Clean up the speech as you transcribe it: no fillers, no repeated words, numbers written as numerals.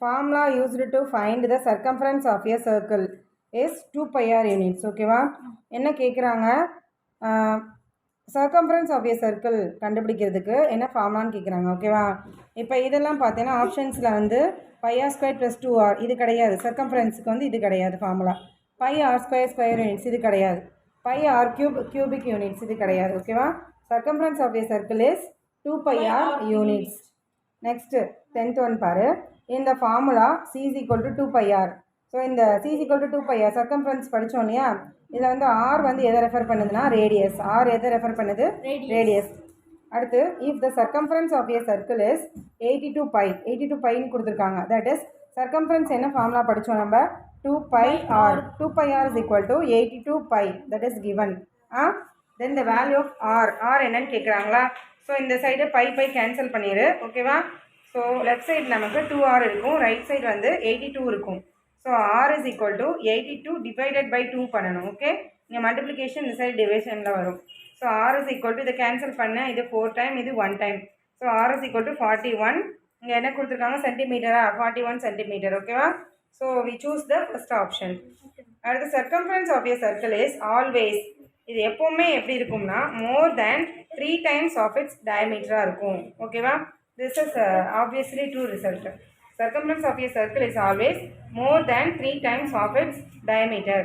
formula used to find the circumference of a circle is 2 pi r units. ஓகேவா? என்ன கேட்குறாங்க? Circumference of a circle கண்டுபிடிக்கிறதுக்கு என்ன ஃபார்முலான்னு கேட்குறாங்க. ஓகேவா? இப்போ இதெல்லாம் பார்த்தீங்கன்னா ஆப்ஷன்ஸில் வந்து by r square plus 2r இது கிடையாது. சர்க்கம்ஃபரன்ஸுக்கு வந்து இது கிடையாது formula. Pi r square square units இது கிடையாது. பை ஆர் கியூபிக் யூனிட்ஸ் இது கிடையாது. ஓகேவா? Circumference of a circle is 2 pi r units. Next 10th one பாரு. இந்த formula c is equal to 2 pi r. So இந்த c is equal to 2 pi r circumference படித்தோம் இல்லையா? இதில் வந்து r வந்து எதை ரெஃபர் பண்ணுதுன்னா ரேடியஸ். r எதை ரெஃபர் பண்ணுது? ரேடியஸ். அடுத்து if the circumference of a circle is 82 pi 82 பைன்னு கொடுத்துருக்காங்க. தட் இஸ் சர்க்கம்ஃபரன்ஸ் என்ன ஃபார்முலா படித்தோம் நம்ம? 2 pi r. 2 pi r is equal to 82 pi. that is given. then the value of r என்னன்னு கேட்குறாங்களா? So இந்த side by cancel பண்ணிடு. ஓகேவா? So left side நமக்கு 2r இருக்கும், ரைட் சைடு வந்து 82 இருக்கும். So r is equal to 82 divided by 2 பண்ணணும். Okay, இங்கே மல்டிப்ளிகேஷன் இந்த சைடு டிவிஷனில் வரும். So r is equal to இதை கேன்சல் பண்ண இது 4 டைம் இது 1 time. So r is equal to 41. இங்கே என்ன கொடுத்துருக்காங்க? சென்டிமீட்டரா? 41 சென்டிமீட்டர். ஓகேவா? So we choose the first option. அடுத்து circumference of a circle is always, இது எப்போவுமே எப்படி இருக்கும்னா மோர் தேன் 3 times of its diameter இருக்கும். ஓகேவா? this is obviously true result. Circumference of a circle is always more than 3 times of its diameter.